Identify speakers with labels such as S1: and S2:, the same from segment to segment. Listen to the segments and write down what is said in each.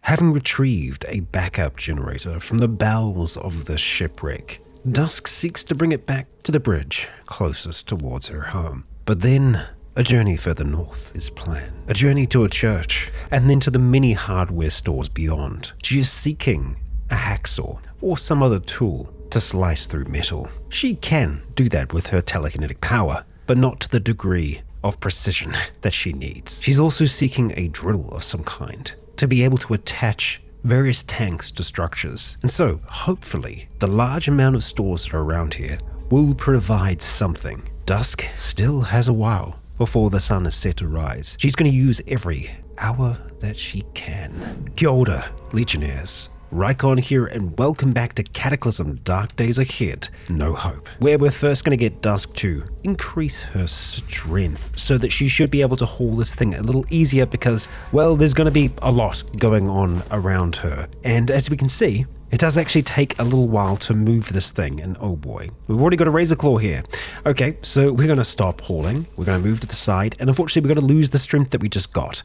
S1: Having retrieved a backup generator from the bowels of the shipwreck, Dusk seeks to bring it back to the bridge closest towards her home. But then, a journey further north is planned. A journey to a church, and then to the many hardware stores beyond. She is seeking a hacksaw or some other tool to slice through metal. She can do that with her telekinetic power, but not to the degree of precision that she needs. She's also seeking a drill of some kind to be able to attach various tanks to structures. And so, hopefully, the large amount of stores that are around here will provide something. Dusk still has a while before the sun is set to rise. She's going to use every hour that she can. Kia ora, Legionnaires. Rycon here, and welcome back to Cataclysm Dark Days Ahead, No Hope, where we're first going to get Dusk to increase her strength so that she should be able to haul this thing a little easier because, well, there's going to be a lot going on around her. And as we can see, it does actually take a little while to move this thing, and oh boy, we've already got a razor claw here. Okay, so we're going to stop hauling, we're going to move to the side, and unfortunately we're going to lose the strength that we just got.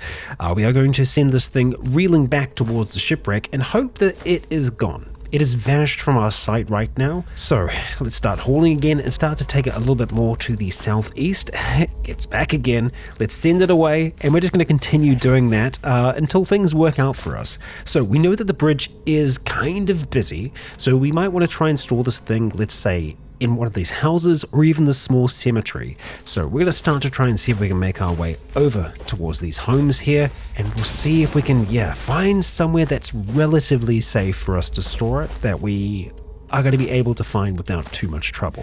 S1: We are going to send this thing reeling back towards the shipwreck and hope that it is gone. It has vanished from our sight right now, so let's start hauling again and start to take it a little bit more to the southeast. It's back again, let's send it away, and we're just going to continue doing that until things work out for us. So we know that the bridge is kind of busy, so we might want to try and store this thing, let's say, in one of these houses or even the small cemetery. So we're going to start to try and see if we can make our way over towards these homes here, and we'll see if we can, find somewhere that's relatively safe for us to store it, that we are going to be able to find without too much trouble.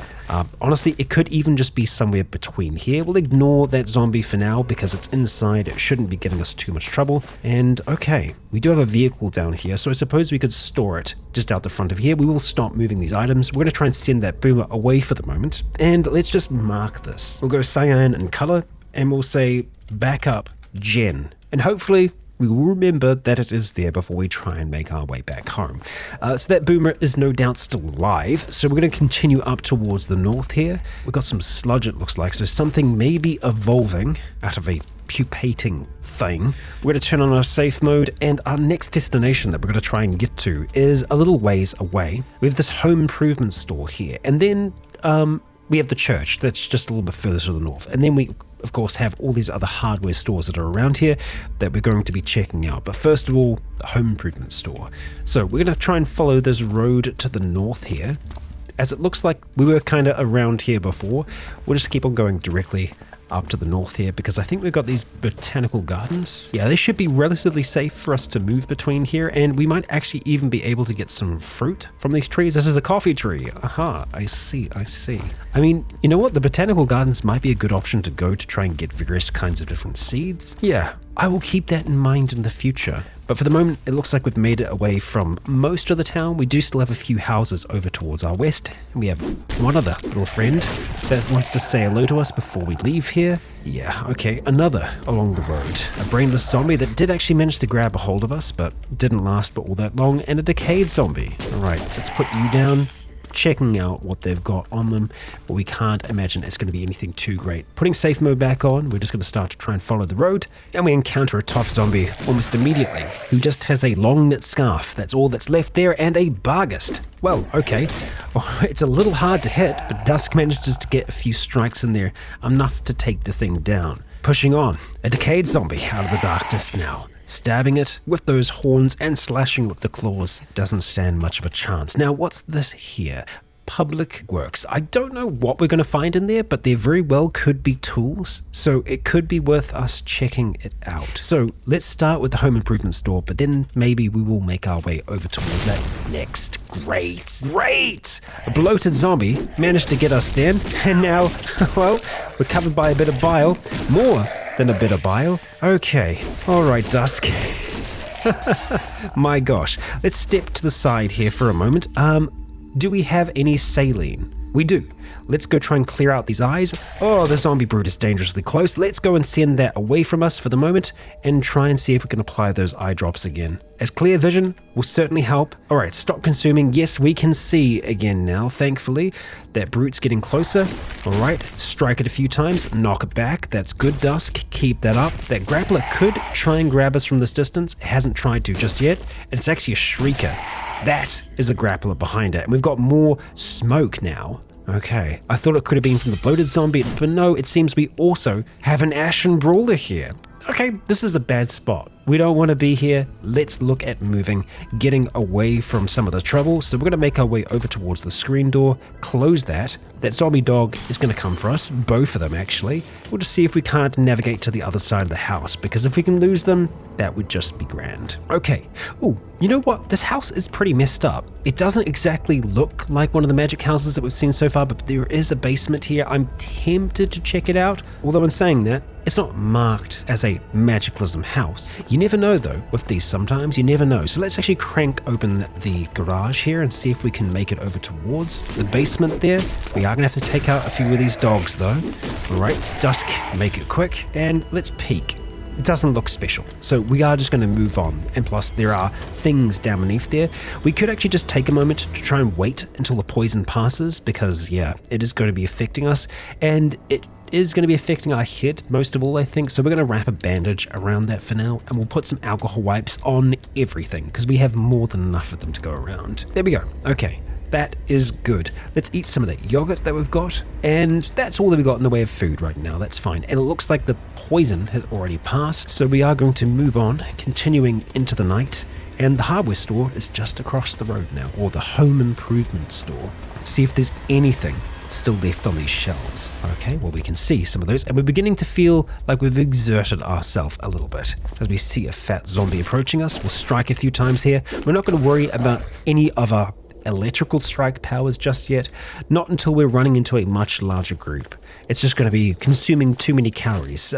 S1: Honestly, it could even just be somewhere between here. We'll ignore that zombie for now because it's inside. It shouldn't be giving us too much trouble. And okay, we do have a vehicle down here, so I suppose we could store it just out the front of here. We will stop moving these items. We're going to try and send that boomer away for the moment. And let's just mark this. We'll go cyan and color, and we'll say backup gen. And hopefully we will remember that it is there before we try and make our way back home. So that boomer is no doubt still alive, so we're going to continue up towards the north here. We've got some sludge, it looks like, so something may be evolving out of a pupating thing. We're going to turn on our safe mode, and our next destination that we're going to try and get to is a little ways away. We have this home improvement store here, and then we have the church that's just a little bit further to the north, and then we of course have all these other hardware stores that are around here that we're going to be checking out. But first of all, the home improvement store. So we're going to try and follow this road to the north here, as it looks like we were kind of around here before. We'll just keep on going directly up to the north here because I think we've got these botanical gardens. Yeah, they should be relatively safe for us to move between here, and we might actually even be able to get some fruit from these trees. This is a coffee tree. Aha, I see. I mean, you know what? The botanical gardens might be a good option to go to try and get various kinds of different seeds. Yeah, I will keep that in mind in the future. But for the moment, it looks like we've made it away from most of the town. We do still have a few houses over towards our west. And we have one other little friend that wants to say hello to us before we leave here. Yeah, okay, another along the road. A brainless zombie that did actually manage to grab a hold of us, but didn't last for all that long. And a decayed zombie. All right, let's put you down. Checking out what they've got on them, but we can't imagine it's going to be anything too great. Putting safe mode back on, we're just going to start to try and follow the road, and we encounter a tough zombie almost immediately, who just has a long knit scarf. That's all that's left there, and a barghest. Well, okay, it's a little hard to hit, but Dusk manages to get a few strikes in there, enough to take the thing down. Pushing on, a decayed zombie out of the darkness now. Stabbing it with those horns and slashing with the claws doesn't stand much of a chance. Now, what's this here? Public works. I don't know what we're going to find in there, but there very well could be tools, so it could be worth us checking it out. So let's start with the home improvement store, but then maybe we will make our way over towards that next. Great! A bloated zombie managed to get us then, and now, well, we're covered by a bit of bile. More than a bit of bile. Okay, alright, Dusk. My gosh, let's step to the side here for a moment. Do we have any saline? We do. let's go try and clear out these eyes. Oh, the zombie brute is dangerously close. Let's go and send that away from us for the moment and try and see if we can apply those eye drops again, as clear vision will certainly help. All right, stop consuming. Yes, we can see again now, thankfully. That brute's getting closer. All right, strike it a few times, knock it back. That's good, Dusk. Keep that up. That grappler could try and grab us from this distance. It hasn't tried to just yet. And it's actually a shrieker. That is a grappler behind it. And we've got more smoke now. Okay, I thought it could have been from the bloated zombie, but no, it seems we also have an Ashen Brawler here. Okay, this is a bad spot. We don't want to be here. Let's look at moving, getting away from some of the trouble. So we're going to make our way over towards the screen door, close that. That zombie dog is going to come for us, both of them actually. We'll just see if we can't navigate to the other side of the house, because if we can lose them, that would just be grand. Okay, oh, you know what? This house is pretty messed up. It doesn't exactly look like one of the magic houses that we've seen so far, but there is a basement here. I'm tempted to check it out, although in saying that, it's not marked as a Magicalism house. You never know though, with these sometimes, you never know. So let's actually crank open the garage here and see if we can make it over towards the basement there. We are gonna have to take out a few of these dogs though. All right, Dusk, make it quick, and let's peek. It doesn't look special, so we are just going to move on. And plus, there are things down beneath there. We could actually just take a moment to try and wait until the poison passes, because yeah, it is going to be affecting us, and it is going to be affecting our head most of all, I think. So we're going to wrap a bandage around that for now, and we'll put some alcohol wipes on everything, because we have more than enough of them to go around. There we go. Okay. That is good. Let's eat some of that yogurt that we've got, and that's all that we've got in the way of food right now. That's fine. And it looks like the poison has already passed, so we are going to move on, continuing into the night. And the hardware store is just across the road now, or the home improvement store. Let's see if there's anything still left on these shelves. Okay, well, we can see some of those, and we're beginning to feel like we've exerted ourselves a little bit. As we see a fat zombie approaching us, we'll strike a few times here. We're not going to worry about any of our electrical strike powers just yet, not until we're running into a much larger group. It's just going to be consuming too many calories,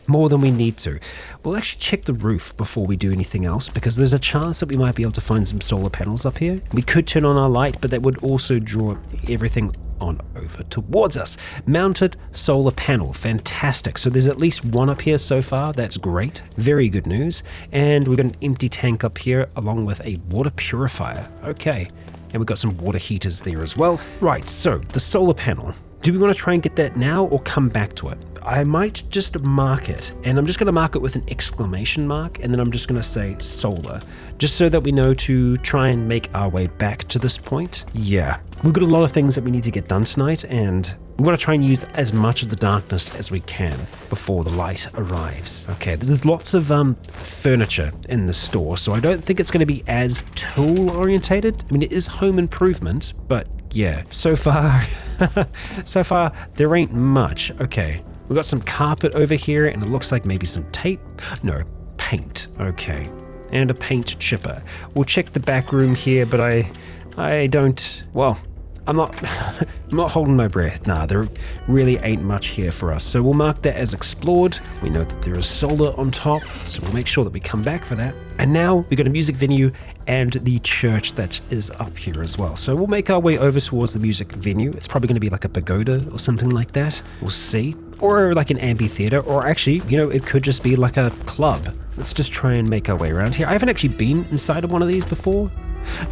S1: more than we need to. We'll actually check the roof before we do anything else, because there's a chance that we might be able to find some solar panels up here. We could turn on our light, but that would also draw everything on over towards us. Mounted solar panel, fantastic. So there's at least one up here so far. That's great, very good news. And we've got an empty tank up here along with a water purifier. Okay. And we've got some water heaters there as well. Right, so the solar panel. Do we want to try and get that now or come back to it? I might just mark it, and I'm just going to mark it with an exclamation mark, and then I'm just going to say solar, just so that we know to try and make our way back to this point. Yeah, we've got a lot of things that we need to get done tonight, and we want to try and use as much of the darkness as we can before the light arrives. Okay, there's lots of furniture in the store, so I don't think it's going to be as tool orientated. I mean, it is home improvement, but yeah, so far there ain't much. Okay, we've got some carpet over here, and it looks like maybe some tape. No, paint. Okay, and a paint chipper. We'll check the back room here, but I don't, well, I'm not holding my breath. Nah, there really ain't much here for us. So we'll mark that as explored. We know that there is solar on top, so we'll make sure that we come back for that. And now we've got a music venue and the church that is up here as well. So we'll make our way over towards the music venue. It's probably going to be like a pagoda or something like that. We'll see. Or like an amphitheater, or actually, you know, it could just be like a club. Let's just try and make our way around here. I haven't actually been inside of one of these before.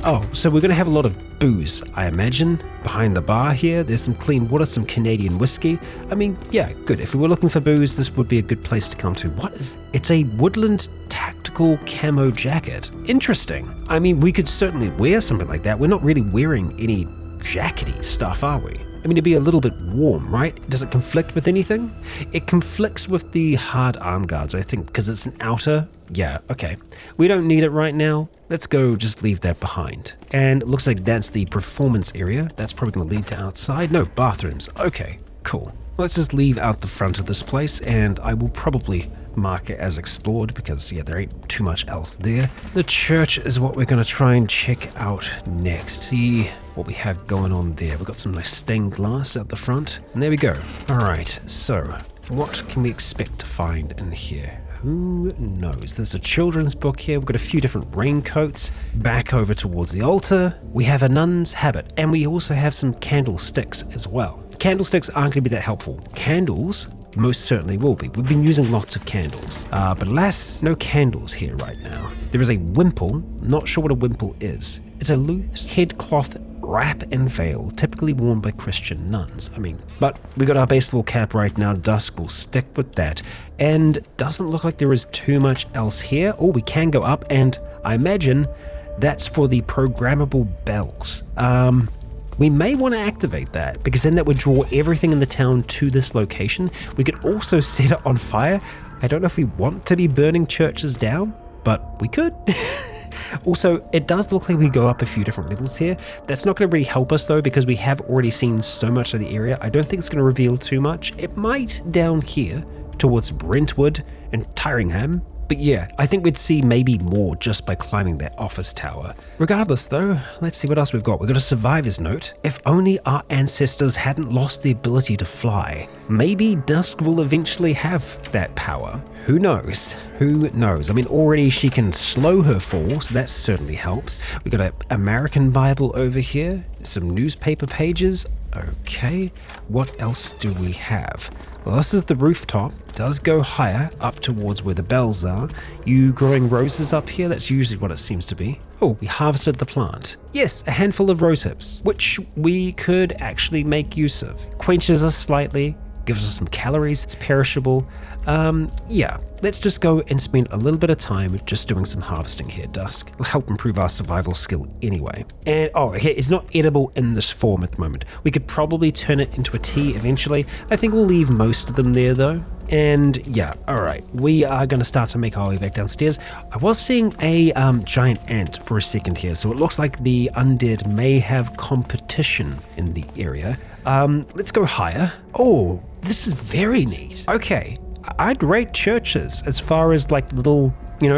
S1: Oh, so we're going to have a lot of booze, I imagine. Behind the bar here, there's some clean water, some Canadian whiskey. I mean, yeah, good. If we were looking for booze, this would be a good place to come to. What is... It's a woodland tactical camo jacket. Interesting. I mean, we could certainly wear something like that. We're not really wearing any jackety stuff, are we? I mean, it'd be a little bit warm, right? Does it conflict with anything? It conflicts with the hard arm guards, I think, because it's an outer. Yeah, okay. We don't need it right now. Let's go just leave that behind. And it looks like that's the performance area. That's probably going to lead to outside. No, bathrooms. Okay, cool. Let's just leave out the front of this place, and I will probably mark it as explored because, yeah, there ain't too much else there. The church is what we're going to try and check out next. See what we have going on there. We've got some nice stained glass at the front, and there we go. All right, so what can we expect to find in here? Who knows? There's a children's book here. We've got a few different raincoats. Back over towards the altar, we have a nun's habit, and we also have some candlesticks as well. candlesticks aren't going to be that helpful. Candles most certainly will be. We've been using lots of candles, but alas, no candles here right now. There is a wimple, not sure what a wimple is. It's a loose headcloth wrap and veil, typically worn by Christian nuns. But we got our base level cap right now. Dusk will stick with that, and doesn't look like there is too much else here. Oh, we can go up, and I imagine that's for the programmable bells. We may want to activate that, because then that would draw everything in the town to this location. We could also set it on fire. I don't know if we want to be burning churches down, but we could. Also, it does look like we go up a few different levels here. That's not going to really help us though, because we have already seen so much of the area. I don't think it's going to reveal too much. It might down here towards Brentwood and Tyringham. But yeah, I think we'd see maybe more just by climbing that office tower. Regardless though, let's see what else we've got. We've got a survivor's note. If only our ancestors hadn't lost the ability to fly. Maybe Dusk will eventually have that power. Who knows? Who knows? Already she can slow her fall, so that certainly helps. We've got an American Bible over here, some newspaper pages. Okay, what else do we have? Well, this is the rooftop. It does go higher, up towards where the bells are. You growing roses up here? That's usually what it seems to be. Oh, we harvested the plant. Yes, a handful of rose hips, which we could actually make use of. Quenches us slightly, gives us some calories, it's perishable. Yeah, let's just go and spend a little bit of time just doing some harvesting here, Dusk. It'll help improve our survival skill anyway. And, okay, it's not edible in this form at the moment. We could probably turn it into a tea eventually. I think we'll leave most of them there though. And yeah, alright, we are going to start to make our way back downstairs. I was seeing a giant ant for a second here, so it looks like the undead may have competition in the area. Let's go higher. Oh, this is very neat. Okay, I'd rate churches as far as like little,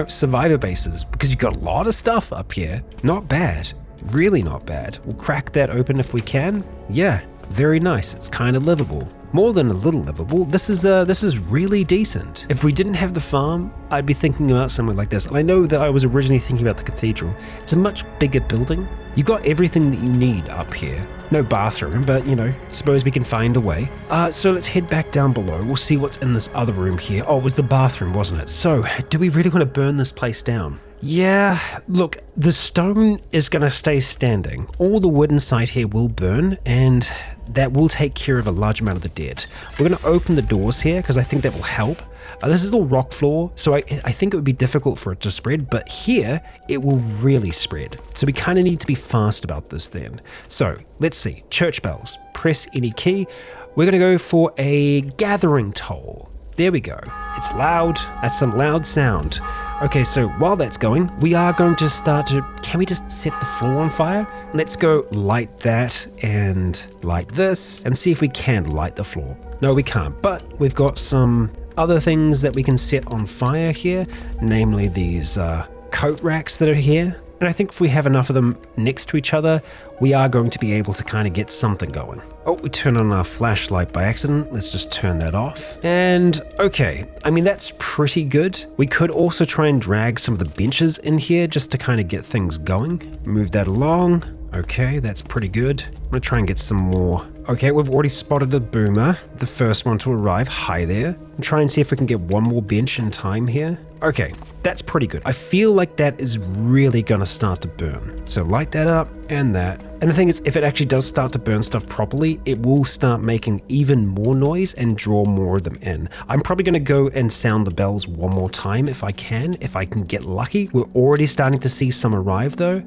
S1: survivor bases, because you've got a lot of stuff up here. Not bad, really not bad. We'll crack that open if we can. Yeah, very nice. It's kind of livable. More than a little livable. This is really decent. If we didn't have the farm, I'd be thinking about somewhere like this. And I know that I was originally thinking about the cathedral. It's a much bigger building. You got everything that you need up here. No bathroom, but suppose we can find a way. So let's head back down below. We'll see what's in this other room here. Oh, it was the bathroom, wasn't it? So, do we really want to burn this place down? Yeah, look, the stone is going to stay standing. All the wood inside here will burn, and that will take care of a large amount of the dead. We're going to open the doors here because I think that will help. This is all rock floor, so I think it would be difficult for it to spread, but here it will really spread. So we kind of need to be fast about this then. So let's see, church bells, press any key. We're going to go for a gathering toll. There we go. It's loud. That's some loud sound. Okay, so while that's going, we are going to start to... Can we just set the floor on fire? Let's go light that and light this and see if we can light the floor. No, we can't, but we've got some other things that we can set on fire here, namely these coat racks that are here. And I think if we have enough of them next to each other, we are going to be able to kind of get something going. Oh, we turned on our flashlight by accident. Let's just turn that off. And okay, that's pretty good. We could also try and drag some of the benches in here just to kind of get things going. Move that along. Okay, that's pretty good. I'm gonna try and get some more. Okay, we've already spotted a boomer, the first one to arrive. Hi there. And try and see if we can get one more bench in time here. Okay, that's pretty good. I feel like that is really gonna start to burn. So light that up and that. And the thing is, if it actually does start to burn stuff properly, it will start making even more noise and draw more of them in. I'm probably gonna go and sound the bells one more time if I can get lucky. We're already starting to see some arrive though.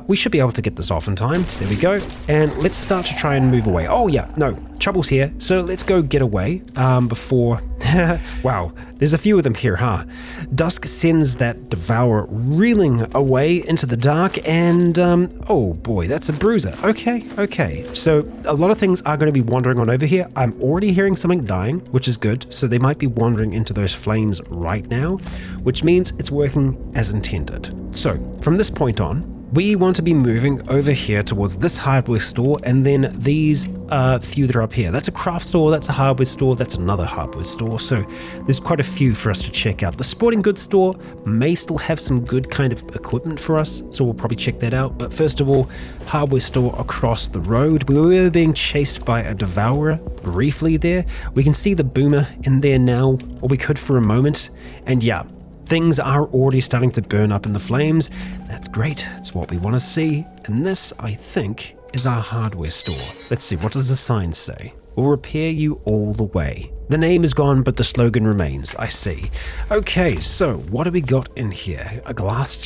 S1: We should be able to get this off in time. There we go. And let's start to try and move away. Oh yeah, no, trouble's here. So let's go get away before... Wow, there's a few of them here, huh? Dusk sends that devourer reeling away into the dark and, oh boy, that's a bruiser. Okay. So a lot of things are going to be wandering on over here. I'm already hearing something dying, which is good. So they might be wandering into those flames right now, which means it's working as intended. So from this point on, we want to be moving over here towards this hardware store, and then these few that are up here. That's a craft store, that's a hardware store, that's another hardware store, so there's quite a few for us to check out. The sporting goods store may still have some good kind of equipment for us, so we'll probably check that out. But first of all, hardware store across the road. We were being chased by a devourer briefly there. We can see the boomer in there now, or we could for a moment, and yeah, things are already starting to burn up in the flames. That's great, it's what we want to see. And this, I think, is our hardware store. Let's see, what does the sign say? We'll repair you all the way. The name is gone, but the slogan remains, I see. Okay, so what do we got in here? A glass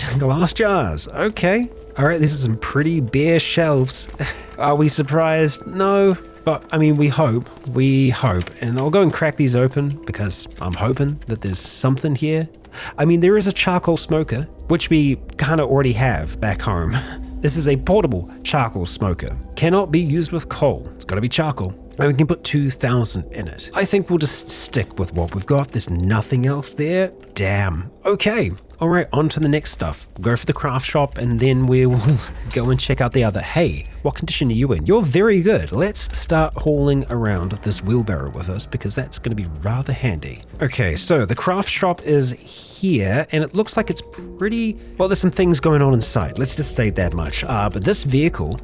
S1: jars, okay. All right, this is some pretty bare shelves. Are we surprised? No, but I mean, we hope, and I'll go and crack these open because I'm hoping that there's something here. I mean, there is a charcoal smoker, which we kind of already have back home. This is a portable charcoal smoker. Cannot be used with coal. It's got to be charcoal. And we can put 2,000 in it. I think we'll just stick with what we've got. There's nothing else there. Damn. Okay. All right, on to the next stuff. We'll go for the craft shop, and then we will go and check out the other. Hey, what condition are you in? You're very good. Let's start hauling around this wheelbarrow with us, because that's going to be rather handy. Okay, so the craft shop is here, and it looks like it's pretty... Well, there's some things going on inside. Let's just say that much. But this vehicle,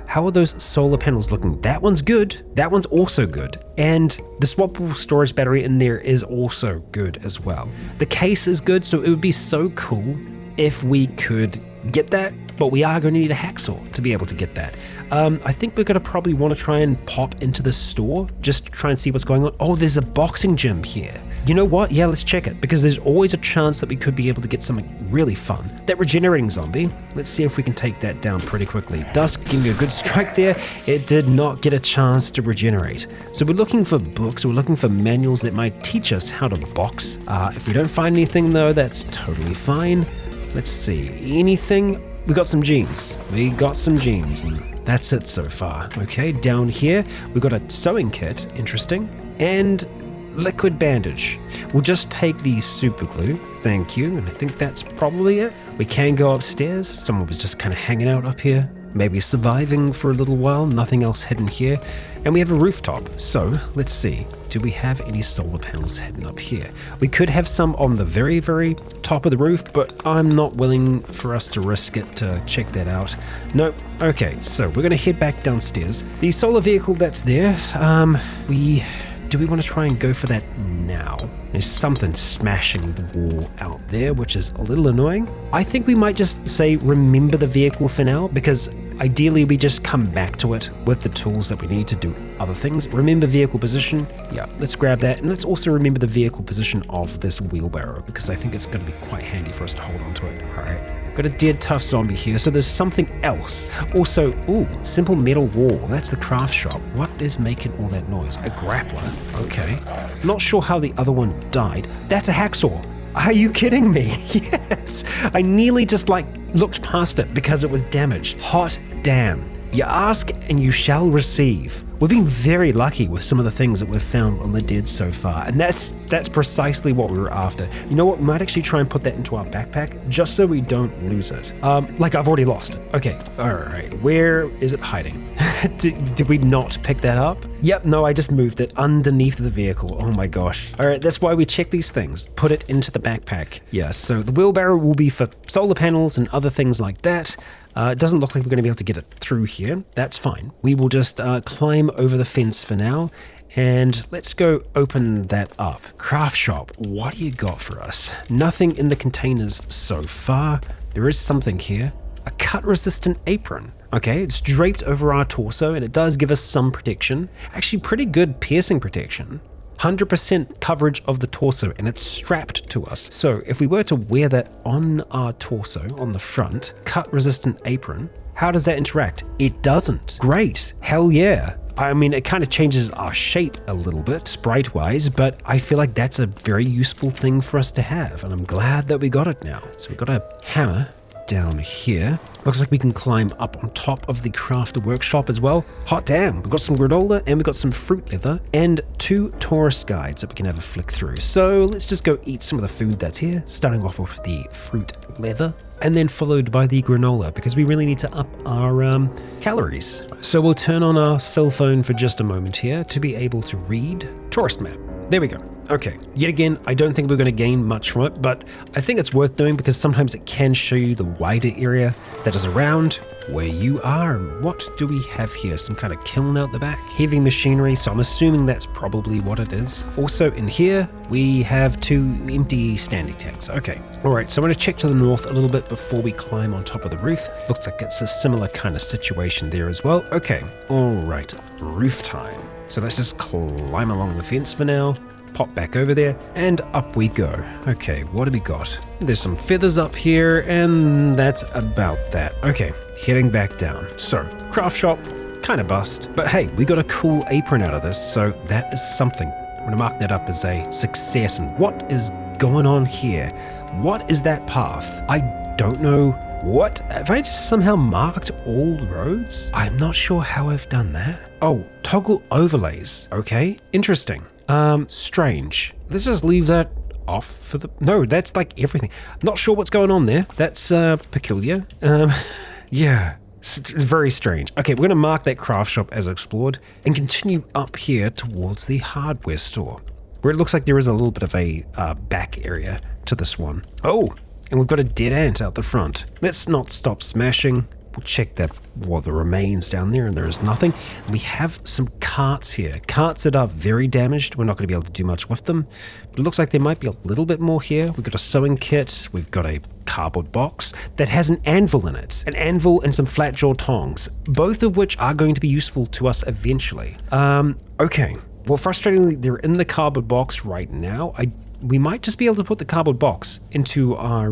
S1: how are those solar panels looking? That one's good. That one's also good. And the swappable storage battery in there is also good as well. The case is good, so it would be so cool if we could get that, but we are going to need a hacksaw to be able to get that. I think we're going to probably want to try and pop into the store, just to try and see what's going on. Oh, there's a boxing gym here. You know what? Yeah, let's check it, because there's always a chance that we could be able to get something really fun. That regenerating zombie, let's see if we can take that down pretty quickly. Dusk, give me a good strike there. It did not get a chance to regenerate. So we're looking for books, we're looking for manuals that might teach us how to box. If we don't find anything though, that's totally fine. Let's see, anything? We got some jeans. And that's it so far. Okay, down here, we've got a sewing kit, interesting, and liquid bandage. We'll just take the super glue, thank you, and I think that's probably it. We can go upstairs. Someone was just kind of hanging out up here, maybe surviving for a little while, nothing else hidden here. And we have a rooftop, so let's see. Do we have any solar panels hidden up here? We could have some on the very, very top of the roof, but I'm not willing for us to risk it to check that out. Nope. Okay, so we're gonna head back downstairs. The solar vehicle that's there, do we want to try and go for that now? There's something smashing the wall out there, which is a little annoying. I think we might just say remember the vehicle for now, because ideally we just come back to it with the tools that we need to do other things. Remember vehicle position. Yeah, let's grab that. And let's also remember the vehicle position of this wheelbarrow, because I think it's going to be quite handy for us to hold on to it. All right. Got a dead tough zombie here, so there's something else. Also, simple metal wall. That's the craft shop. What is making all that noise? A grappler. Okay. Not sure how the other one died. That's a hacksaw. Are you kidding me? Yes. I nearly just looked past it because it was damaged. Hot damn. You ask and you shall receive. We've been very lucky with some of the things that we've found on the dead so far, and that's precisely what we were after. You know what, we might actually try and put that into our backpack, just so we don't lose it. I've already lost it. Okay, alright, where is it hiding? Did we not pick that up? Yep, no, I just moved it underneath the vehicle. Oh my gosh. Alright, that's why we check these things. Put it into the backpack. Yeah, so the wheelbarrow will be for solar panels and other things like that. It doesn't look like we're going to be able to get it through here. That's fine. We will just climb over the fence for now, and let's go open that up. Craft shop, what do you got for us? Nothing in the containers so far. There is something here. A cut-resistant apron. Okay, it's draped over our torso, and it does give us some protection. Actually, pretty good piercing protection. 100% coverage of the torso, and it's strapped to us. So if we were to wear that on our torso, on the front, cut-resistant apron, how does that interact? It doesn't. Great. Hell yeah. I mean, it kind of changes our shape a little bit, sprite-wise, but I feel like that's a very useful thing for us to have, and I'm glad that we got it now. So we've got a hammer, down here. Looks like we can climb up on top of the crafter workshop as well. Hot damn, we've got some granola and we've got some fruit leather and 2 tourist guides that we can have a flick through. So let's just go eat some of the food that's here, starting off with the fruit leather and then followed by the granola because we really need to up our calories. So we'll turn on our cell phone for just a moment here to be able to read tourist map. There we go. Okay, yet again, I don't think we're going to gain much from it, but I think it's worth doing because sometimes it can show you the wider area that is around where you are. What do we have here? Some kind of kiln out the back? Heavy machinery, so I'm assuming that's probably what it is. Also in here, we have 2 empty standing tanks. Okay, all right, so I'm going to check to the north a little bit before we climb on top of the roof. Looks like it's a similar kind of situation there as well. Okay, all right, roof time. So let's just climb along the fence for now. Pop back over there, and up we go. Okay, what do we got? There's some feathers up here, and that's about that. Okay, heading back down. So, craft shop, kind of bust, but hey, we got a cool apron out of this, so that is something. I'm gonna mark that up as a success. And what is going on here? What is that path? I don't know. What? Have I just somehow marked all roads? I'm not sure how I've done that. Oh, toggle overlays. Okay, interesting. Strange. Let's just leave that off for the... No, that's like everything. Not sure what's going on there. That's peculiar. Yeah, very strange. Okay, we're going to mark that craft shop as explored and continue up here towards the hardware store, where it looks like there is a little bit of a back area to this one. Oh, and we've got a dead ant out the front. Let's not stop smashing. We'll check that the remains down there, and there is nothing. We have some carts here. Carts that are very damaged. We're not going to be able to do much with them. But it looks like there might be a little bit more here. We've got a sewing kit. We've got a cardboard box that has an anvil in it. An anvil and some flat jaw tongs, both of which are going to be useful to us eventually. Okay. Well, frustratingly, they're in the cardboard box right now. We might just be able to put the cardboard box into our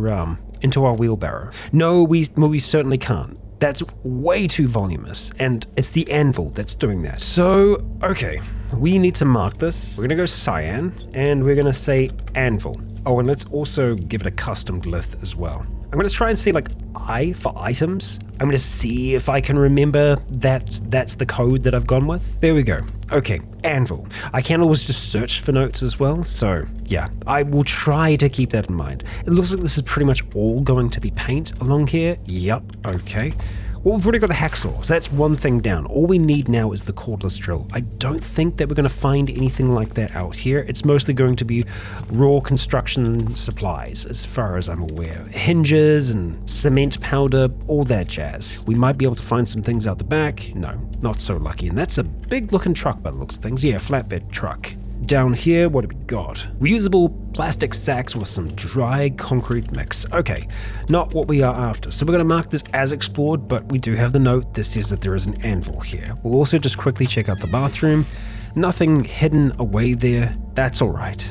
S1: wheelbarrow. No, we certainly can't. That's way too voluminous, and it's the anvil that's doing that. So, okay, we need to mark this. We're gonna go cyan, and we're gonna say anvil. Oh, and let's also give it a custom glyph as well. I'm gonna try and see like I for items. I'm gonna see if I can remember that's the code that I've gone with. There we go. Okay, anvil. I can always just search for notes as well, so yeah, I will try to keep that in mind. It looks like this is pretty much all going to be paint along here. Yep, okay. Well, we've already got the hacksaw, so that's one thing down. All we need now is the cordless drill. I don't think that we're going to find anything like that out here. It's mostly going to be raw construction supplies, as far as I'm aware. Hinges and cement powder, all that jazz. We might be able to find some things out the back. No, not so lucky. And that's a big looking truck by the looks of things. Yeah, flatbed truck. Down here, what do we got? Reusable plastic sacks with some dry concrete mix. Okay, not what we are after. So we're going to mark this as explored, but we do have the note that says that there is an anvil here. We'll also just quickly check out the bathroom. Nothing hidden away there. That's all right.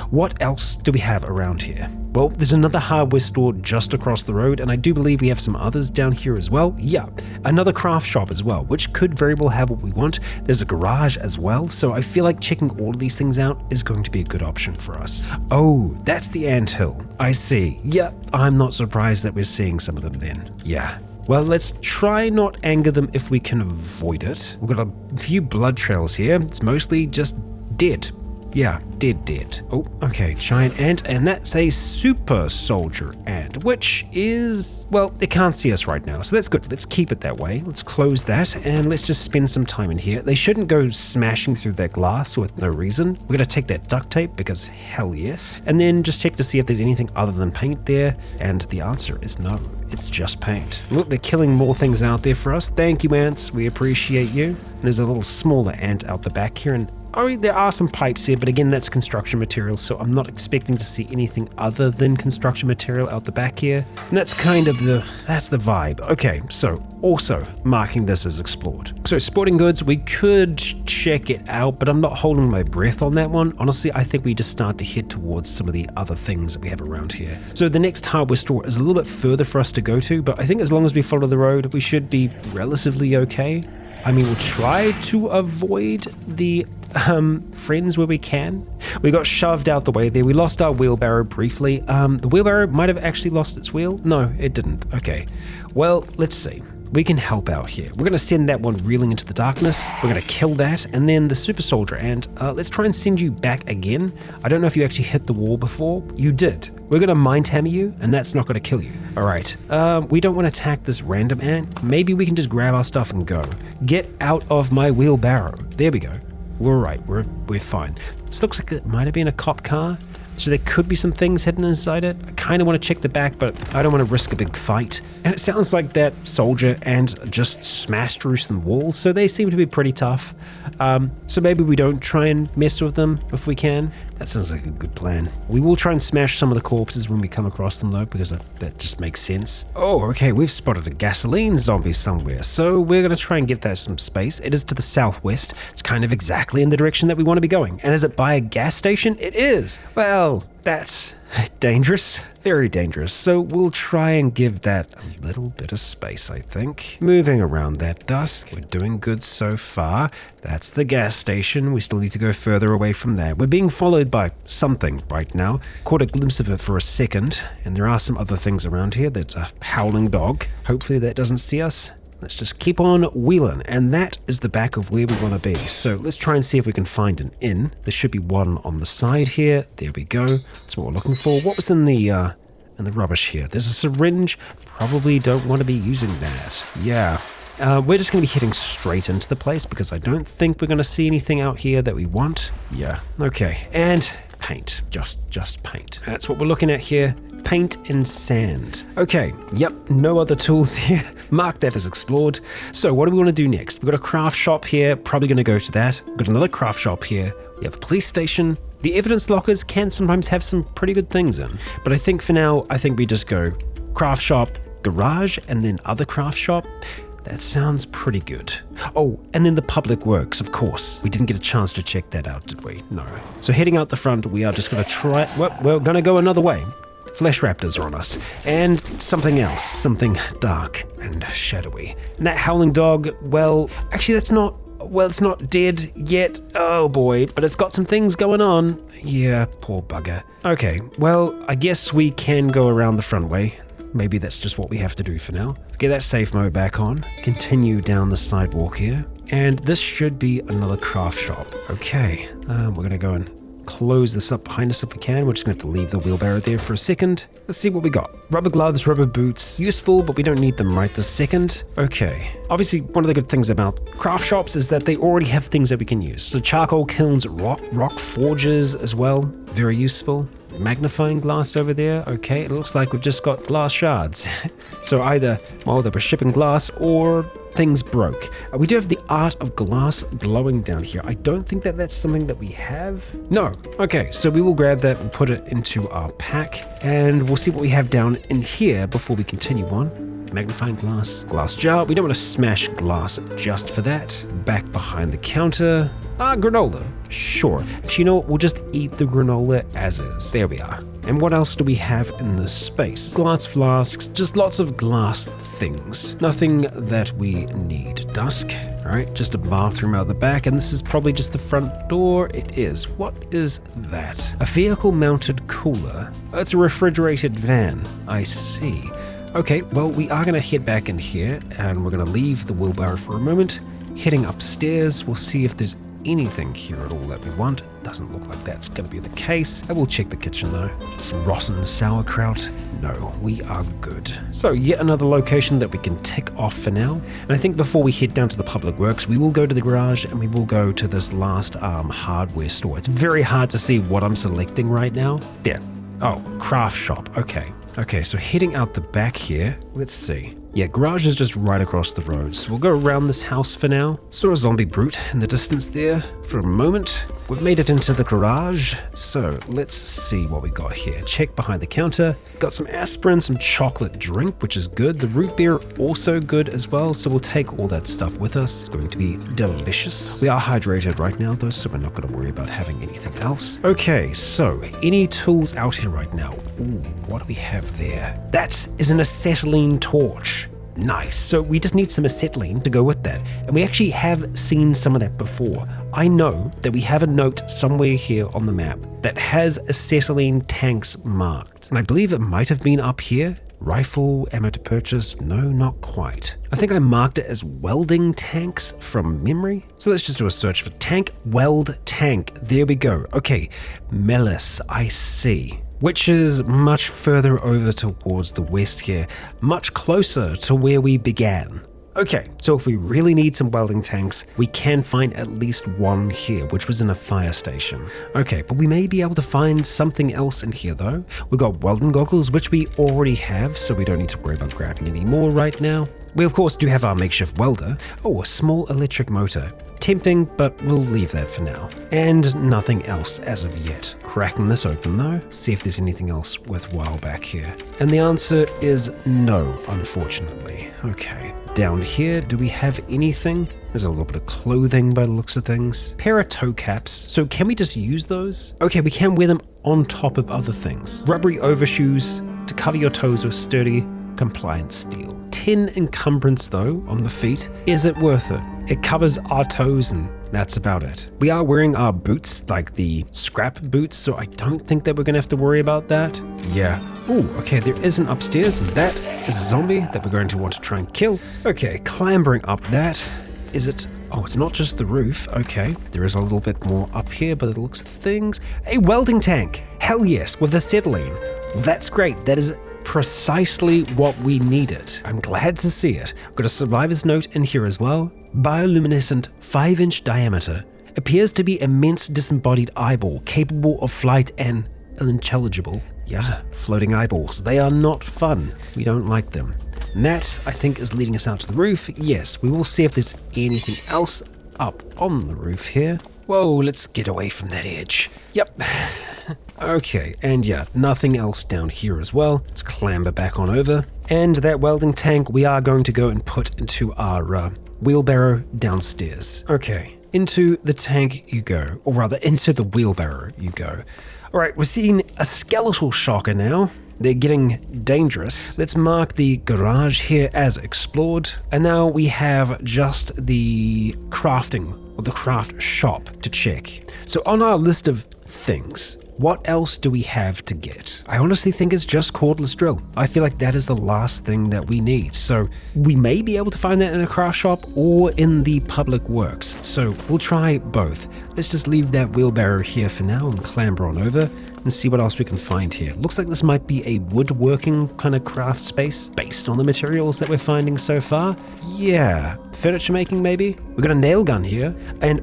S1: What else do we have around here? Well, there's another hardware store just across the road, and I do believe we have some others down here as well. Yeah, another craft shop as well, which could very well have what we want. There's a garage as well, so I feel like checking all of these things out is going to be a good option for us. Oh, that's the anthill. I see. Yeah, I'm not surprised that we're seeing some of them then. Yeah. Well, let's try not anger them if we can avoid it. We've got a few blood trails here. It's mostly just dead. Yeah, dead. Oh, okay, giant ant, and that's a super soldier ant, which is, well, they can't see us right now, so that's good. Let's keep it that way. Let's close that, and let's just spend some time in here. They shouldn't go smashing through that glass with no reason. We're gonna take that duct tape, because hell yes, and then just check to see if there's anything other than paint there, and the answer is no. It's just paint. Look, they're killing more things out there for us. Thank you, ants. We appreciate you. And there's a little smaller ant out the back here, and oh, there are some pipes here, but again, that's construction material, so I'm not expecting to see anything other than construction material out the back here. And that's kind of that's the vibe. Okay, so also marking this as explored. So sporting goods, we could check it out, but I'm not holding my breath on that one. Honestly, I think we just start to head towards some of the other things that we have around here. So the next hardware store is a little bit further for us to go to, but I think as long as we follow the road, we should be relatively okay. I mean, we'll try to avoid the friends where we can. We got shoved out the way there. We lost our wheelbarrow briefly. The wheelbarrow might have actually lost its wheel. No, it didn't. Okay. Well, let's see. We can help out here. We're going to send that one reeling into the darkness. We're going to kill that, and then the super soldier. And let's try and send you back again. I don't know if you actually hit the wall before. You did. We're going to mind hammer you, and that's not going to kill you. All right. We don't want to attack this random ant. Maybe we can just grab our stuff and go. Get out of my wheelbarrow. There we go. We're right. We're fine. This looks like it might have been a cop car. So there could be some things hidden inside it. I kind of want to check the back, but I don't want to risk a big fight. And it sounds like that soldier and just smashed through some walls, so they seem to be pretty tough. So maybe we don't try and mess with them if we can. That sounds like a good plan. We will try and smash some of the corpses when we come across them though, because that just makes sense. Oh, okay, we've spotted a gasoline zombie somewhere, so we're going to try and give that some space. It is to the southwest. It's kind of exactly in the direction that we want to be going. And is it by a gas station? It is. Well, that's dangerous, very dangerous. So we'll try and give that a little bit of space, I think. Moving around that Dusk, we're doing good so far. That's the gas station. We still need to go further away from there. We're being followed by something right now. Caught a glimpse of it for a second, and there are some other things around here. There's a howling dog. Hopefully that doesn't see us. Let's just keep on wheeling, and that is the back of where we want to be. So let's try and see if we can find an inn. There should be one on the side here. There we go. That's what we're looking for. What was in the rubbish here? There's a syringe. Probably don't want to be using that. Yeah. We're just going to be heading straight into the place because I don't think we're going to see anything out here that we want. Yeah. Okay. And paint. Just paint. That's what we're looking at here. Paint and sand. Okay, yep, no other tools here. Mark that as explored. So what do we want to do next? We've got a craft shop here, probably going to go to that. We've got another craft shop here. We have a police station. The evidence lockers can sometimes have some pretty good things in. But I think for now, we just go craft shop, garage, and then other craft shop. That sounds pretty good. Oh, and then the public works, of course. We didn't get a chance to check that out, did we? No. So heading out the front, we are just going to try... Well, we're going to go another way. Flesh raptors are on us, and something else, something dark and shadowy. And that howling dog, well, actually it's not dead yet, oh boy, but it's got some things going on. Yeah, poor bugger. Okay, well, I guess we can go around the front way. Maybe that's just what we have to do for now. Let's get that safe mode back on, continue down the sidewalk here, and this should be another craft shop. Okay, we're gonna go and close this up behind us if we can. We're just going to have to leave the wheelbarrow there for a second. Let's see what we got. Rubber gloves, rubber boots. Useful, but we don't need them right this second. Okay. Obviously, one of the good things about craft shops is that they already have things that we can use. So charcoal kilns, rock forges as well. Very useful. Magnifying glass over there. Okay, it looks like we've just got glass shards. So either, well, they were shipping glass or things broke. We do have the art of glass glowing down here. I don't think that that's something that we have. No. Okay, so we will grab that and put it into our pack, and we'll see what we have down in here before we continue on. Magnifying glass jar. We don't want to smash glass just for that. Back behind the counter. Granola. Sure. Actually, you know what? We'll just eat the granola as is. There we are. And what else do we have in this space? Glass flasks, just lots of glass things. Nothing that we need. Dusk. All right, just a bathroom out the back, and this is probably just the front door. It is. What is that? A vehicle-mounted cooler. Oh, it's a refrigerated van. I see. Okay, well, we are going to head back in here, and we're going to leave the wheelbarrow for a moment. Heading upstairs, we'll see if there's anything here at all that we want. Doesn't look like that's going to be the case. I will check the kitchen though. Some rotten sauerkraut. No, we are good. So yet another location that we can tick off for now. And I think before we head down to the public works, we will go to the garage and we will go to this last hardware store. It's very hard to see what I'm selecting right now. There. Oh, craft shop. Okay, so heading out the back here, let's see. Yeah, garage is just right across the road, so we'll go around this house for now. Saw a zombie brute in the distance there for a moment. We've made it into the garage, so let's see what we got here. Check behind the counter. Got some aspirin, some chocolate drink, which is good. The root beer, also good as well, so we'll take all that stuff with us. It's going to be delicious. We are hydrated right now, though, so we're not going to worry about having anything else. Okay, so any tools out here right now? Ooh, what do we have there? That is an acetylene torch. Nice. So we just need some acetylene to go with that. And we actually have seen some of that before. I know that we have a note somewhere here on the map that has acetylene tanks marked. And I believe it might have been up here. Rifle, ammo to purchase, no, not quite. I think I marked it as welding tanks from memory. So let's just do a search for tank, weld tank. There we go. Okay, Melis, I see. Which is much further over towards the west here, much closer to where we began. Okay, so if we really need some welding tanks, we can find at least one here, which was in a fire station. Okay, but we may be able to find something else in here though. We've got welding goggles, which we already have, so we don't need to worry about grabbing any more right now. We of course do have our makeshift welder. Oh, a small electric motor. Tempting, but we'll leave that for now. And nothing else as of yet. Cracking this open though, see if there's anything else worthwhile back here. And the answer is no, unfortunately. Okay. Down here, do we have anything? There's a little bit of clothing by the looks of things. Pair of toe caps. So can we just use those? Okay, we can wear them on top of other things. Rubbery overshoes to cover your toes with sturdy, compliant steel. 10 encumbrance though on the feet. Is it worth it? It covers our toes and that's about it. We are wearing our boots, like the scrap boots, so I don't think that we're gonna have to worry about that. Yeah. Oh, okay, there is an upstairs, and that is a zombie that we're going to want to try and kill. Okay, clambering up that. Is it? Oh, it's not just the roof. Okay, there is a little bit more up here, but it looks things. A welding tank! Hell yes, with acetylene. Well, that's great. That is precisely what we needed. I'm glad to see it. I've got a survivor's note in here as well. Bioluminescent 5-inch diameter. Appears to be immense disembodied eyeball capable of flight and unintelligible. Yeah, floating eyeballs. They are not fun. We don't like them. And that, I think, is leading us out to the roof. Yes, we will see if there's anything else up on the roof here. Whoa, let's get away from that edge. Yep. Okay, and yeah, nothing else down here as well. Let's clamber back on over. And that welding tank we are going to go and put into our wheelbarrow downstairs. Okay, into the tank you go, or rather into the wheelbarrow you go. All right, we're seeing a skeletal shocker now. They're getting dangerous. Let's mark the garage here as explored. And now we have just the crafting, or the craft shop to check. So on our list of things, what else do we have to get? I honestly think it's just cordless drill. I feel like that is the last thing that we need. So we may be able to find that in a craft shop or in the public works. So we'll try both. Let's just leave that wheelbarrow here for now and clamber on over and see what else we can find here. Looks like this might be a woodworking kind of craft space based on the materials that we're finding so far. Yeah, furniture making maybe? We've got a nail gun here and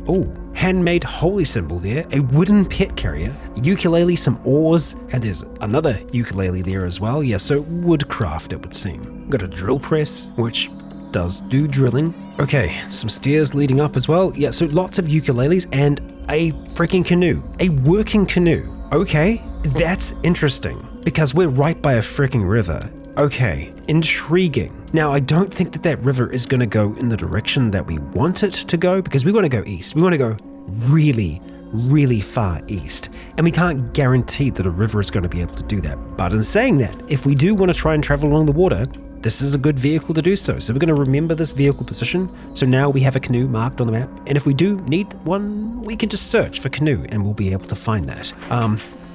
S1: handmade holy symbol there, a wooden pet carrier, ukulele, some oars, and there's another ukulele there as well. Yeah, so woodcraft it would seem. We've got a drill press, which does do drilling. Okay, some stairs leading up as well. Yeah, so lots of ukuleles and a freaking canoe, a working canoe. Okay, that's interesting because we're right by a freaking river. Okay, intriguing. Now, I don't think that river is going to go in the direction that we want it to go because we want to go east. We want to go really, really far east. And we can't guarantee that a river is going to be able to do that. But in saying that, if we do want to try and travel along the water, this is a good vehicle to do so. So we're going to remember this vehicle position. So now we have a canoe marked on the map. And if we do need one, we can just search for canoe and we'll be able to find that.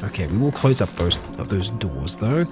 S1: Okay, we will close up both of those doors though.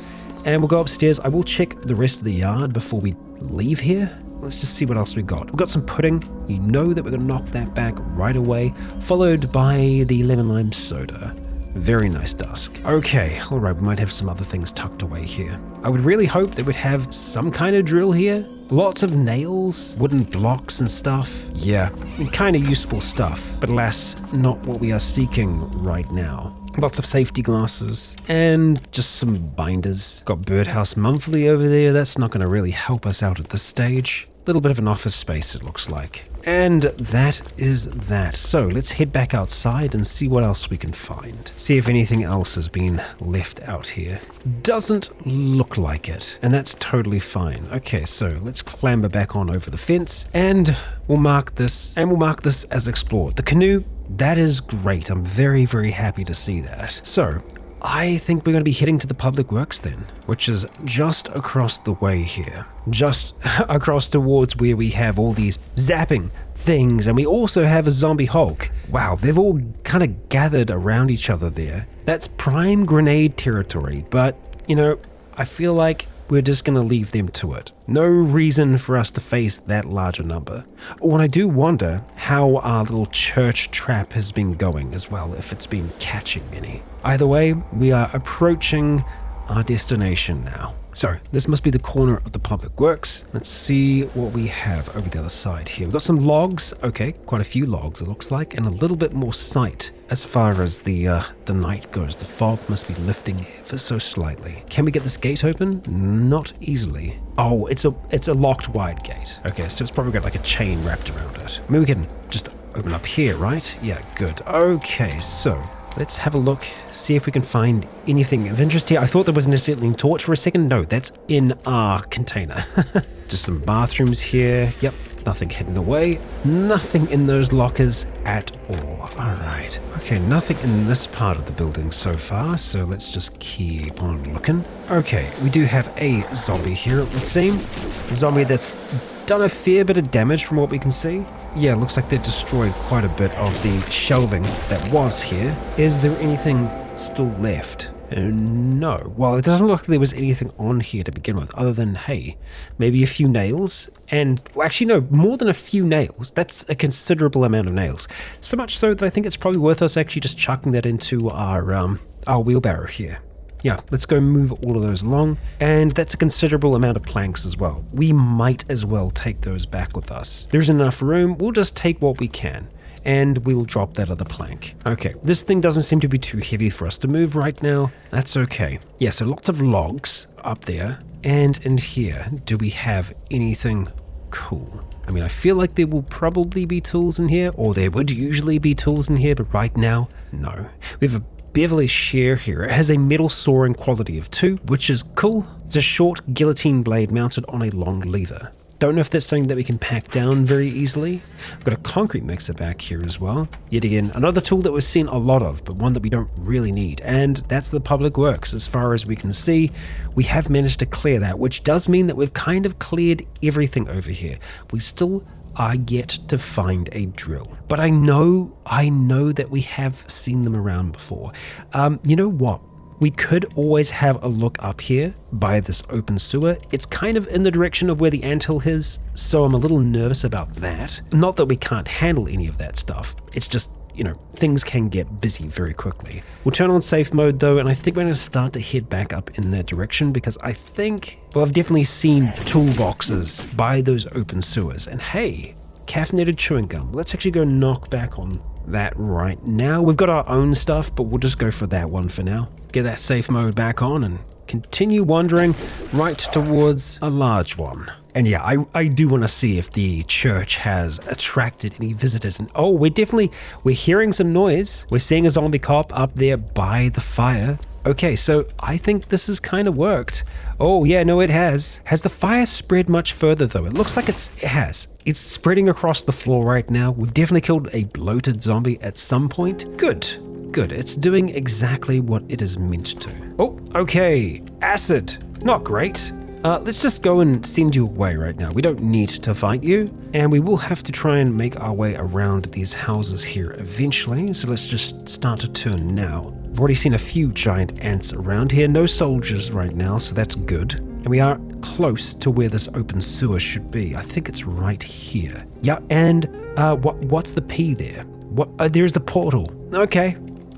S1: And we'll go upstairs. I will check the rest of the yard before we leave here. Let's just see what else we got. We've got some pudding. You know that we're going to knock that back right away. Followed by the lemon lime soda. Very nice, Dusk. Okay, all right, we might have some other things tucked away here. I would really hope that we'd have some kind of drill here. Lots of nails, wooden blocks and stuff. Yeah, kind of useful stuff, but alas, not what we are seeking right now. Lots of safety glasses and just some binders. Got Birdhouse Monthly over there. That's not going to really help us out at this stage. Little bit of an office space it looks like. And that is that. So let's head back outside and see what else we can find. See if anything else has been left out here. Doesn't look like it, and that's totally fine. Okay, so let's clamber back on over the fence and we'll mark this as explored. The canoe, that is great. I'm very, very happy to see that. So I think we're going to be heading to the public works then, which is just across the way here. Just across towards where we have all these zapping things, and we also have a zombie Hulk. Wow, they've all kind of gathered around each other there. That's prime grenade territory, but, you know, I feel like we're just going to leave them to it. No reason for us to face that larger number. Or I do wonder how our little church trap has been going as well, if it's been catching any. Either way, we are approaching our destination now. So this must be the corner of the public works. Let's see what we have over the other side here. We've got some logs. Okay, quite a few logs it looks like, and a little bit more sight as far as the night goes. The fog must be lifting ever so slightly. Can we get this gate open? Not easily. Oh, it's a locked wide gate. Okay, so it's probably got like a chain wrapped around it. Maybe we can just open up here, right? Yeah, good. Okay, so let's have a look, see if we can find anything of interest here. I thought there was an acetylene torch for a second. No, that's in our container. Just some bathrooms here. Yep, nothing hidden away. Nothing in those lockers at all. All right. Okay, nothing in this part of the building so far, so let's just keep on looking. Okay, we do have a zombie here, it would seem. A zombie that's done a fair bit of damage from what we can see. Yeah, looks like they destroyed quite a bit of the shelving that was here. Is there anything still left? No. Well, it doesn't look like there was anything on here to begin with, other than, hey, maybe a few nails. And, well, actually, no, more than a few nails. That's a considerable amount of nails. So much so that I think it's probably worth us actually just chucking that into our wheelbarrow here. Yeah, let's go move all of those along. And that's a considerable amount of planks as well. We might as well take those back with us. There's enough room. We'll just take what we can. And we'll drop that other plank. Okay, this thing doesn't seem to be too heavy for us to move right now. That's okay. Yeah, so lots of logs up there. And in here, do we have anything cool? I mean, I feel like there will probably be tools in here, or there would usually be tools in here, but right now, no. We have a Beverly shear here. It has a metal sawing quality of 2, which is cool. It's a short guillotine blade mounted on a long lever. Don't know if that's something that we can pack down very easily. I've got a concrete mixer back here as well. Yet again, another tool that we've seen a lot of, but one that we don't really need. And that's the public works. As far as we can see, we have managed to clear that, which does mean that we've kind of cleared everything over here. We still are yet to find a drill. But I know that we have seen them around before. You know what? We could always have a look up here by this open sewer. It's kind of in the direction of where the anthill is, so I'm a little nervous about that. Not that we can't handle any of that stuff. It's just, you know, things can get busy very quickly. We'll turn on safe mode though, and I think we're going to start to head back up in that direction because I think, well, I've definitely seen toolboxes by those open sewers. And hey, caffeinated chewing gum. Let's actually go knock back on that right now. We've got our own stuff, but we'll just go for that one for now. Get that safe mode back on and continue wandering right towards a large one. And yeah, I do want to see if the church has attracted any visitors. And oh, we're hearing some noise. We're seeing a zombie cop up there by the fire. Okay, so I think this has kind of worked. Oh yeah, no, it has. Has the fire spread much further though? It looks like it has. It's spreading across the floor right now. We've definitely killed a bloated zombie at some point. Good. It's doing exactly what it is meant to. Oh, okay. Acid. Not great. Let's just go and send you away right now. We don't need to fight you, and we will have to try and make our way around these houses here eventually. So let's just start to turn now. I've already seen a few giant ants around here. No soldiers right now, so that's good. And we are close to where this open sewer should be. I think it's right here. Yeah, and what's the P there? There's the portal.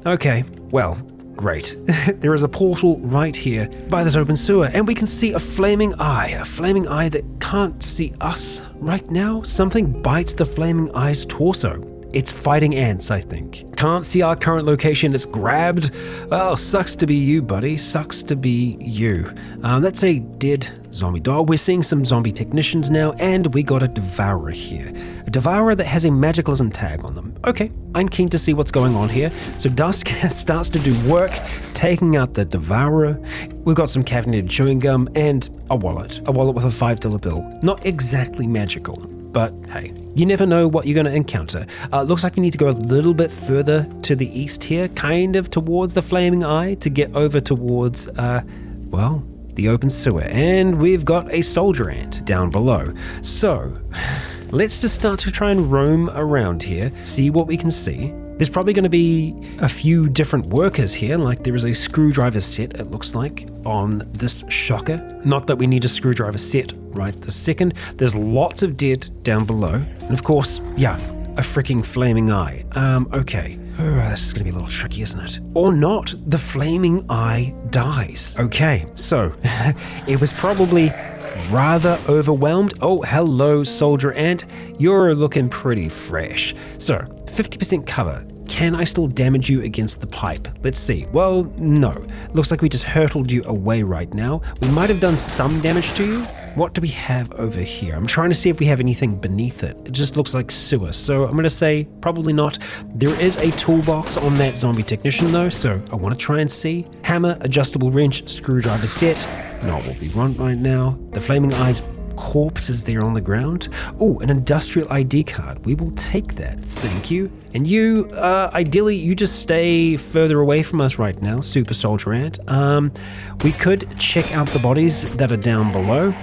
S1: Okay, well, great. There is a portal right here by this open sewer, and we can see a flaming eye that can't see us right now. Something bites the flaming eye's torso. It's fighting ants, I think. Can't see our current location. It's grabbed. Well, sucks to be you, buddy. Sucks to be you. That's a dead zombie dog. We're seeing some zombie technicians now, and we got a devourer here. A devourer that has a magicalism tag on them. Okay, I'm keen to see what's going on here. So Dusk starts to do work, taking out the devourer. We've got some caffeinated chewing gum and a wallet with a $5 bill. Not exactly magical. but hey, you never know what you're going to encounter. Looks like we need to go a little bit further to the east here, kind of towards the Flaming Eye to get over towards, well, the open sewer. And we've got a soldier ant down below. So let's just start to try and roam around here, see what we can see. There's probably going to be a few different workers here, like there is a screwdriver set, it looks like, on this shocker. Not that we need a screwdriver set right this second. There's lots of dead down below. And of course, yeah, a freaking flaming eye. Okay. This is going to be a little tricky, isn't it? Or not. The flaming eye dies. Okay, so it was probably rather overwhelmed. Oh, hello, soldier ant. You're looking pretty fresh. So, 50% cover. Can I still damage you against the pipe? Let's see. Well, no. Looks like we just hurtled you away right now. We might have done some damage to you. What do we have over here? I'm trying to see if we have anything beneath it. It just looks like sewer, so I'm going to say probably not. There is a toolbox on that zombie technician though, so I want to try and see. Hammer, adjustable wrench, screwdriver set. Not what we want right now. The flaming eyes corpse is there on the ground. Oh, an industrial ID card. We will take that. Thank you. And you, ideally, you just stay further away from us right now, Super Soldier Ant. We could check out the bodies that are down below.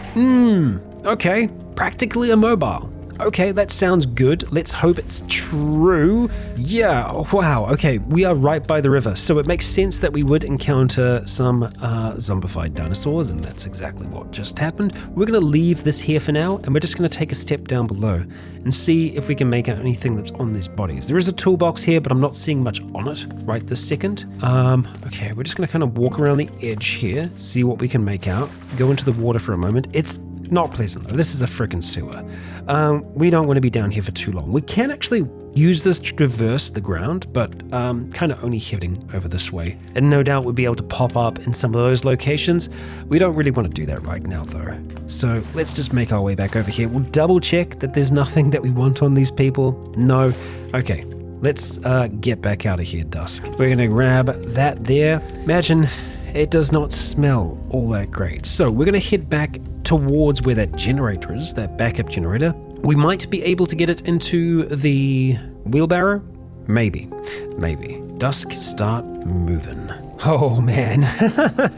S1: Okay. Practically immobile. Okay, that sounds good. Let's hope it's true. Yeah, wow, okay, we are right by the river, so it makes sense that we would encounter some zombified dinosaurs, and that's exactly what just happened. We're gonna leave this here for now, and we're just gonna take a step down below and see if we can make out anything that's on these bodies. There is a toolbox here, but I'm not seeing much on it right this second. Okay, we're just gonna kind of walk around the edge here, see what we can make out, go into the water for a moment. It's not pleasant though. This is a freaking sewer. We don't want to be down here for too long. We can actually use this to traverse the ground, but kind of only heading over this way. And no doubt we'll be able to pop up in some of those locations. We don't really want to do that right now though. So let's just make our way back over here. We'll double check that there's nothing that we want on these people. No. Okay. Let's get back out of here, Dusk. We're going to grab that there. Imagine it does not smell all that great. So we're going to head back towards where that generator is, that backup generator. We might be able to get it into the wheelbarrow. Maybe. Dusk, start moving. Oh man,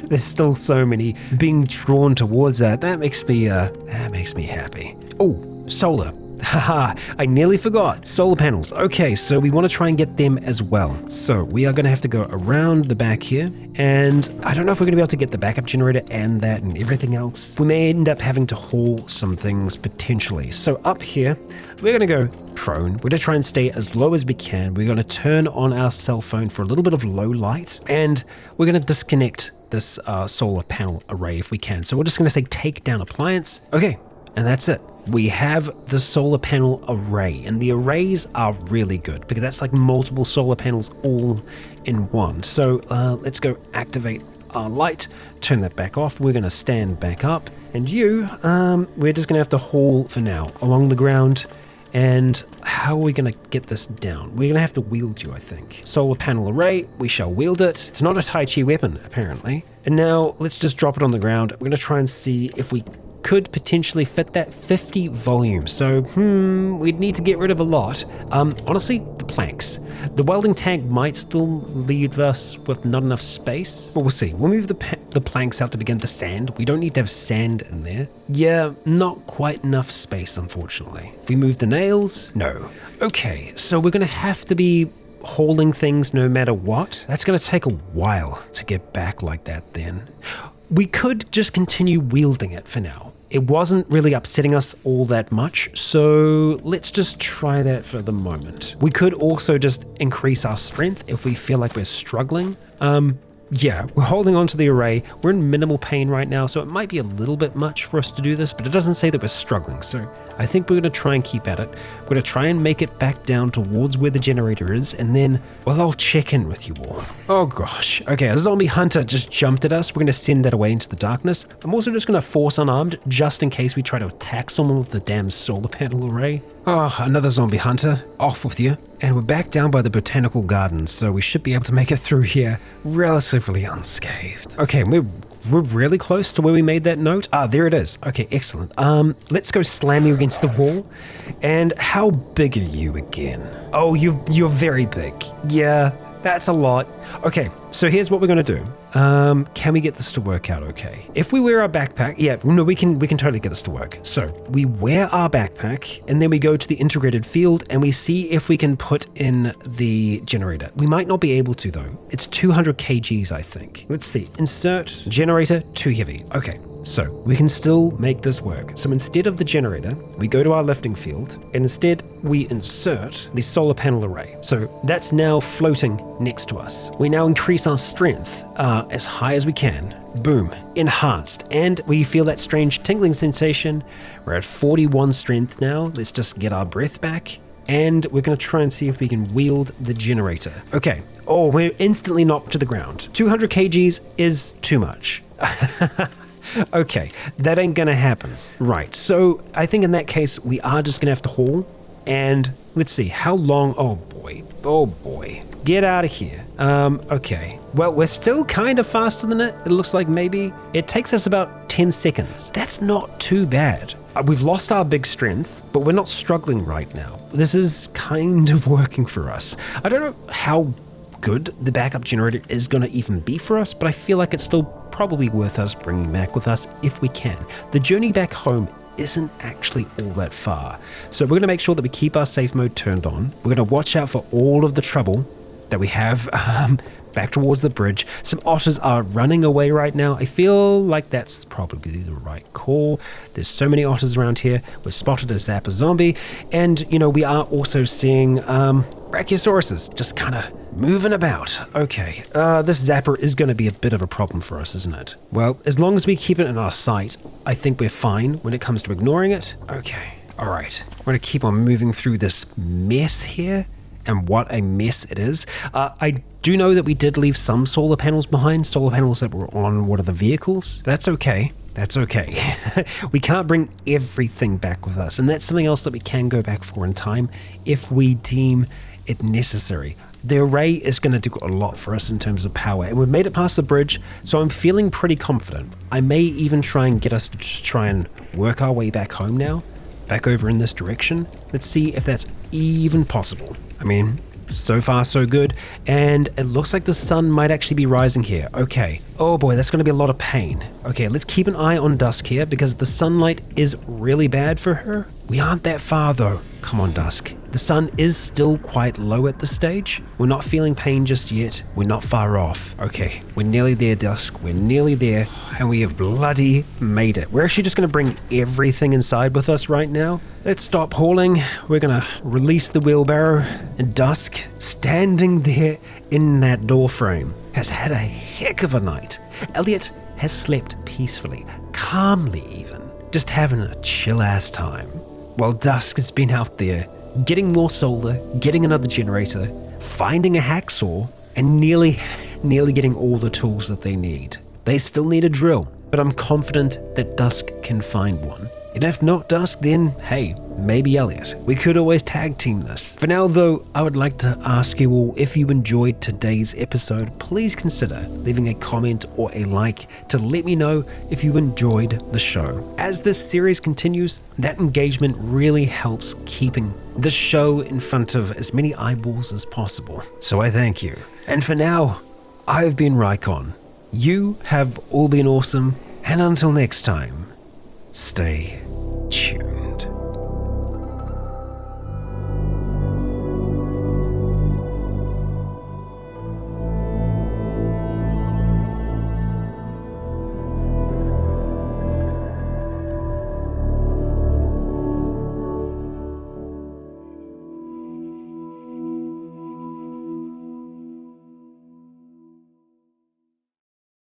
S1: there's still so many being drawn towards that. That makes me happy. Oh, solar. Haha, I nearly forgot. Solar panels. Okay, so we want to try and get them as well. So we are going to have to go around the back here. And I don't know if we're going to be able to get the backup generator and that and everything else. We may end up having to haul some things potentially. So up here, we're going to go prone. We're going to try and stay as low as we can. We're going to turn on our cell phone for a little bit of low light. And we're going to disconnect this solar panel array if we can. So we're just going to say take down appliance. Okay, and that's it. We have the solar panel array, and the arrays are really good because that's like multiple solar panels all in one. So let's go activate our light, turn that back off. We're going to stand back up, and we're just going to have to haul for now along the ground. And how are we going to get this down? We're going to have to wield you, I think. Solar panel array, we shall wield it. It's not a Tai Chi weapon, apparently. And now let's just drop it on the ground. We're going to try and see if we could potentially fit that 50 volume. So, we'd need to get rid of a lot. Honestly, the planks. The welding tank might still leave us with not enough space, but we'll see. We'll move the planks out to begin the sand. We don't need to have sand in there. Yeah, not quite enough space, unfortunately. If we move the nails, no. Okay, so we're gonna have to be hauling things no matter what. That's gonna take a while to get back like that then. We could just continue wielding it for now. It wasn't really upsetting us all that much, so let's just try that for the moment. We could also just increase our strength if we feel like we're struggling. Yeah, we're holding on to the array. We're in minimal pain right now, so it might be a little bit much for us to do this, but it doesn't say that we're struggling, so I think we're going to try and keep at it. We're going to try and make it back down towards where the generator is, and then, well, I'll check in with you all. Oh gosh. Okay, a zombie hunter just jumped at us. We're going to send that away into the darkness. I'm also just going to force unarmed, just in case we try to attack someone with the damn solar panel array. Oh, another zombie hunter. Off with you. And we're back down by the botanical gardens, so we should be able to make it through here relatively unscathed. Okay, we're we're really close to where we made that note. There it is. Okay, excellent. Let's go slam you against the wall. And how big are you again? Oh, you're very big. Yeah, that's a lot. Okay, so here's what we're gonna do. Can we get this to work out okay? If we wear our backpack, yeah, no, we can totally get this to work. So we wear our backpack and then we go to the integrated field and we see if we can put in the generator. We might not be able to though. It's 200 kgs, I think. Let's see. Insert generator, too heavy. Okay. So we can still make this work. So instead of the generator, we go to our lifting field and instead we insert the solar panel array. So that's now floating next to us. We now increase our strength as high as we can. Boom, enhanced. And we feel that strange tingling sensation. We're at 41 strength now. Let's just get our breath back. And we're going to try and see if we can wield the generator. Okay. Oh, we're instantly knocked to the ground. 200 kgs is too much. Okay, that ain't gonna happen. Right, so I think in that case, we are just gonna have to haul. And let's see, how long? Oh boy. Get out of here. Okay. Well, we're still kind of faster than it. It looks like maybe it takes us about 10 seconds. That's not too bad. We've lost our big strength, but we're not struggling right now. This is kind of working for us. I don't know how good the backup generator is going to even be for us, but I feel like it's still probably worth us bringing back with us if we can. The journey back home isn't actually all that far, so we're going to make sure that we keep our safe mode turned on. We're going to watch out for all of the trouble that we have back towards the bridge. Some otters are running away right now. I feel like that's probably the right call. There's so many otters around here. We're spotted a Zapper zombie, and we are also seeing Brachiosauruses just kind of moving about. Okay, this Zapper is going to be a bit of a problem for us, isn't it? Well, as long as we keep it in our sight, I think we're fine when it comes to ignoring it. Okay, all right. We're going to keep on moving through this mess here, and what a mess it is. I do know that we did leave some solar panels behind, solar panels that were on one of the vehicles. That's okay. That's okay. We can't bring everything back with us, and that's something else that we can go back for in time if we deem it necessary. The array is going to do a lot for us in terms of power, and we've made it past the bridge, so I'm feeling pretty confident. I may even try and get us to just try and work our way back home now, back over in this direction. Let's see if that's even possible. I mean, so far so good, and it looks like the sun might actually be rising here. Okay. Oh boy, that's going to be a lot of pain. Okay, let's keep an eye on Dusk here because the sunlight is really bad for her. We aren't that far though. Come on, Dusk. The sun is still quite low at this stage. We're not feeling pain just yet. We're not far off. Okay, we're nearly there, Dusk. We're nearly there, and we have bloody made it. We're actually just going to bring everything inside with us right now. Let's stop hauling. We're going to release the wheelbarrow, and Dusk, standing there in that door frame, has had a heck of a night. Elliot has slept peacefully, calmly even, just having a chill-ass time. While Dusk has been out there, getting more solar, getting another generator, finding a hacksaw, and nearly getting all the tools that they need. They still need a drill, but I'm confident that Dusk can find one. And if not Dusk, then hey, maybe Elliot. We could always tag team this. For now though, I would like to ask you all, if you enjoyed today's episode, please consider leaving a comment or a like to let me know if you enjoyed the show. As this series continues, that engagement really helps keeping the show in front of as many eyeballs as possible. So I thank you. And for now, I've been Rycon. You have all been awesome, and until next time, stay